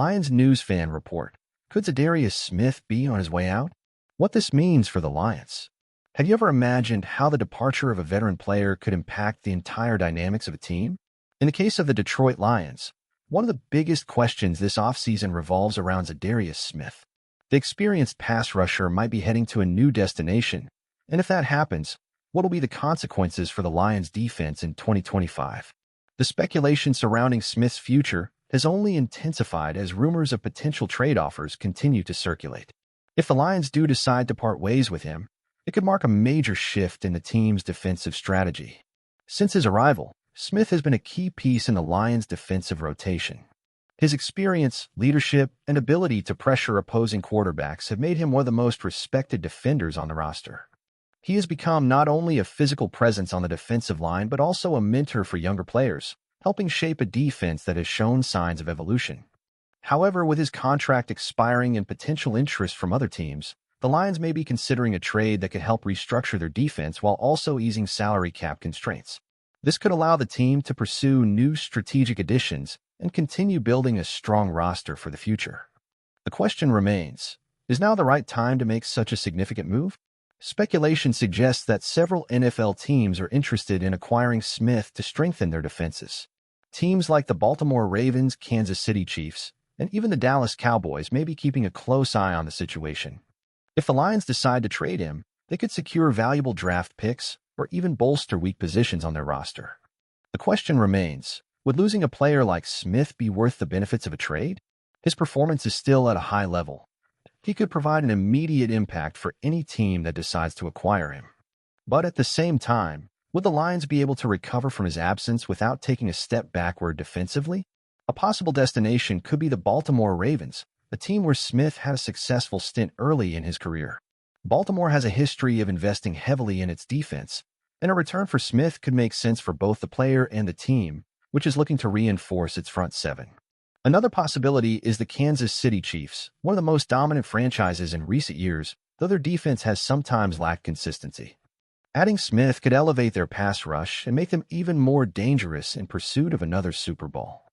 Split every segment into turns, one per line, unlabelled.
Lions news fan report. Could Za'Darius Smith be on his way out? What this means for the Lions. Have you ever imagined how the departure of a veteran player could impact the entire dynamics of a team? In the case of the Detroit Lions, one of the biggest questions this offseason revolves around Za'Darius Smith. The experienced pass rusher might be heading to a new destination, and if that happens, what will be the consequences for the Lions' defense in 2025? The speculation surrounding Smith's future has only intensified as rumors of potential trade offers continue to circulate. If the Lions do decide to part ways with him, it could mark a major shift in the team's defensive strategy. Since his arrival, Smith has been a key piece in the Lions' defensive rotation. His experience, leadership, and ability to pressure opposing quarterbacks have made him one of the most respected defenders on the roster. He has become not only a physical presence on the defensive line but also a mentor for younger players, helping shape a defense that has shown signs of evolution. However, with his contract expiring and potential interest from other teams, the Lions may be considering a trade that could help restructure their defense while also easing salary cap constraints. This could allow the team to pursue new strategic additions and continue building a strong roster for the future. The question remains, is now the right time to make such a significant move? Speculation suggests that several NFL teams are interested in acquiring Smith to strengthen their defenses. Teams like the Baltimore Ravens, Kansas City Chiefs, and even the Dallas Cowboys may be keeping a close eye on the situation. If the Lions decide to trade him, they could secure valuable draft picks or even bolster weak positions on their roster. The question remains, would losing a player like Smith be worth the benefits of a trade? His performance is still at a high level. He could provide an immediate impact for any team that decides to acquire him. But at the same time, would the Lions be able to recover from his absence without taking a step backward defensively? A possible destination could be the Baltimore Ravens, a team where Smith had a successful stint early in his career. Baltimore has a history of investing heavily in its defense, and a return for Smith could make sense for both the player and the team, which is looking to reinforce its front seven. Another possibility is the Kansas City Chiefs, one of the most dominant franchises in recent years, though their defense has sometimes lacked consistency. Adding Smith could elevate their pass rush and make them even more dangerous in pursuit of another Super Bowl.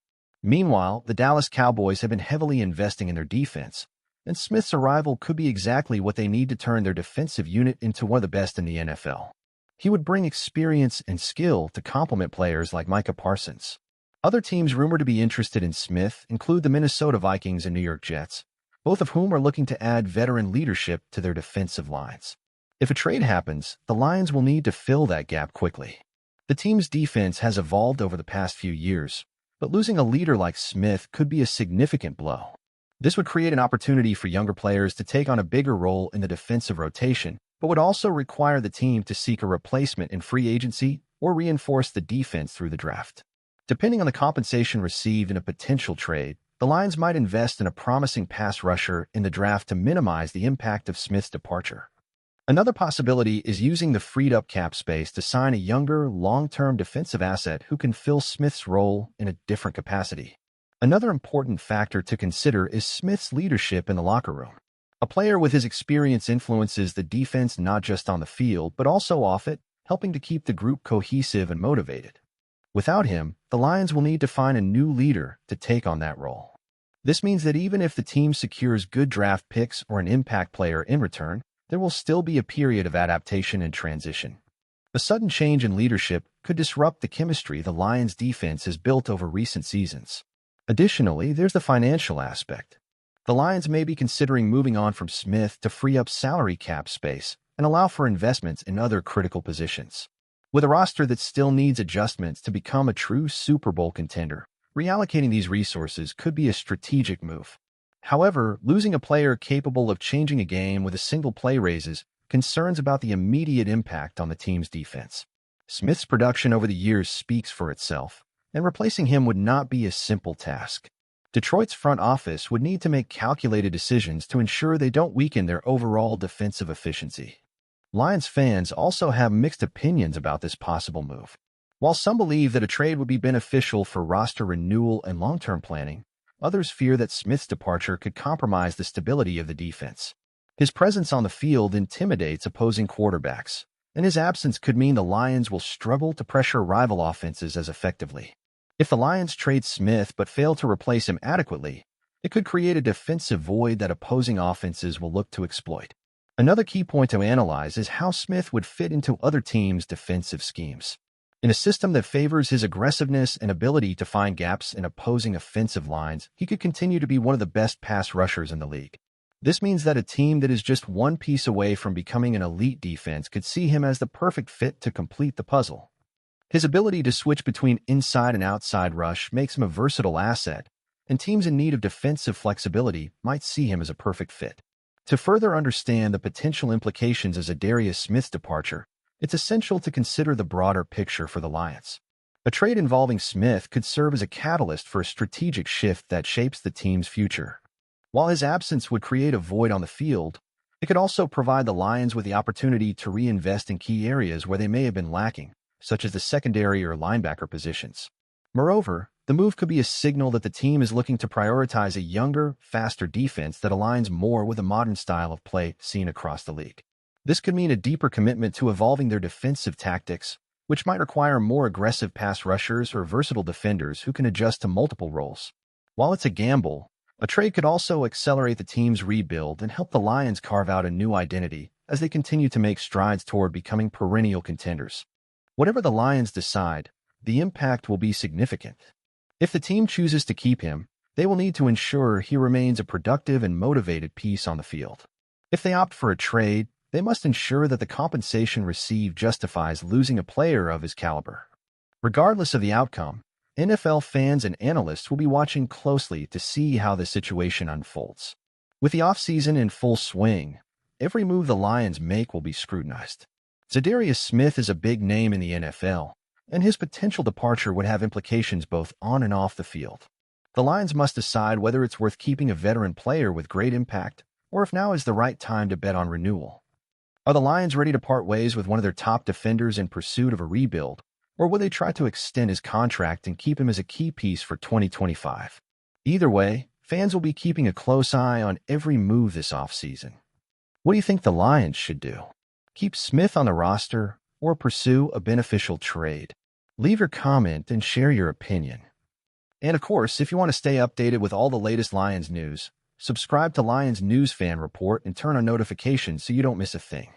Meanwhile, the Dallas Cowboys have been heavily investing in their defense, and Smith's arrival could be exactly what they need to turn their defensive unit into one of the best in the NFL. He would bring experience and skill to complement players like Micah Parsons. Other teams rumored to be interested in Smith include the Minnesota Vikings and New York Jets, both of whom are looking to add veteran leadership to their defensive lines. If a trade happens, the Lions will need to fill that gap quickly. The team's defense has evolved over the past few years, but losing a leader like Smith could be a significant blow. This would create an opportunity for younger players to take on a bigger role in the defensive rotation, but would also require the team to seek a replacement in free agency or reinforce the defense through the draft. Depending on the compensation received in a potential trade, the Lions might invest in a promising pass rusher in the draft to minimize the impact of Smith's departure. Another possibility is using the freed-up cap space to sign a younger, long-term defensive asset who can fill Smith's role in a different capacity. Another important factor to consider is Smith's leadership in the locker room. A player with his experience influences the defense not just on the field, but also off it, helping to keep the group cohesive and motivated. Without him, the Lions will need to find a new leader to take on that role. This means that even if the team secures good draft picks or an impact player in return, there will still be a period of adaptation and transition. A sudden change in leadership could disrupt the chemistry the Lions' defense has built over recent seasons. Additionally, there's the financial aspect. The Lions may be considering moving on from Smith to free up salary cap space and allow for investments in other critical positions. With a roster that still needs adjustments to become a true Super Bowl contender, reallocating these resources could be a strategic move. However, losing a player capable of changing a game with a single play raises concerns about the immediate impact on the team's defense. Smith's production over the years speaks for itself, and replacing him would not be a simple task. Detroit's front office would need to make calculated decisions to ensure they don't weaken their overall defensive efficiency. Lions fans also have mixed opinions about this possible move. While some believe that a trade would be beneficial for roster renewal and long-term planning, others fear that Smith's departure could compromise the stability of the defense. His presence on the field intimidates opposing quarterbacks, and his absence could mean the Lions will struggle to pressure rival offenses as effectively. If the Lions trade Smith but fail to replace him adequately, It could create a defensive void that opposing offenses will look to exploit. Another key point to analyze is how Smith would fit into other teams' defensive schemes. In a system that favors his aggressiveness and ability to find gaps in opposing offensive lines, he could continue to be one of the best pass rushers in the league. This means that a team that is just one piece away from becoming an elite defense could see him as the perfect fit to complete the puzzle. His ability to switch between inside and outside rush makes him a versatile asset, and teams in need of defensive flexibility might see him as a perfect fit. To further understand the potential implications of Za'Darius Smith's departure, it's essential to consider the broader picture for the Lions. A trade involving Smith could serve as a catalyst for a strategic shift that shapes the team's future. While his absence would create a void on the field, it could also provide the Lions with the opportunity to reinvest in key areas where they may have been lacking, such as the secondary or linebacker positions. Moreover, the move could be a signal that the team is looking to prioritize a younger, faster defense that aligns more with the modern style of play seen across the league. This could mean a deeper commitment to evolving their defensive tactics, which might require more aggressive pass rushers or versatile defenders who can adjust to multiple roles. While it's a gamble, a trade could also accelerate the team's rebuild and help the Lions carve out a new identity as they continue to make strides toward becoming perennial contenders. Whatever the Lions decide, the impact will be significant. If the team chooses to keep him, they will need to ensure he remains a productive and motivated piece on the field. If they opt for a trade, they must ensure that the compensation received justifies losing a player of his caliber. Regardless of the outcome, NFL fans and analysts will be watching closely to see how the situation unfolds. With the offseason in full swing, every move the Lions make will be scrutinized. Za'Darius Smith is a big name in the NFL, and his potential departure would have implications both on and off the field. The Lions must decide whether it's worth keeping a veteran player with great impact, or if now is the right time to bet on renewal. Are the Lions ready to part ways with one of their top defenders in pursuit of a rebuild, or will they try to extend his contract and keep him as a key piece for 2025? Either way, fans will be keeping a close eye on every move this offseason. What do you think the Lions should do? Keep Smith on the roster or pursue a beneficial trade? Leave your comment and share your opinion. And of course, if you want to stay updated with all the latest Lions news, subscribe to Lions News Fan Report and turn on notifications so you don't miss a thing.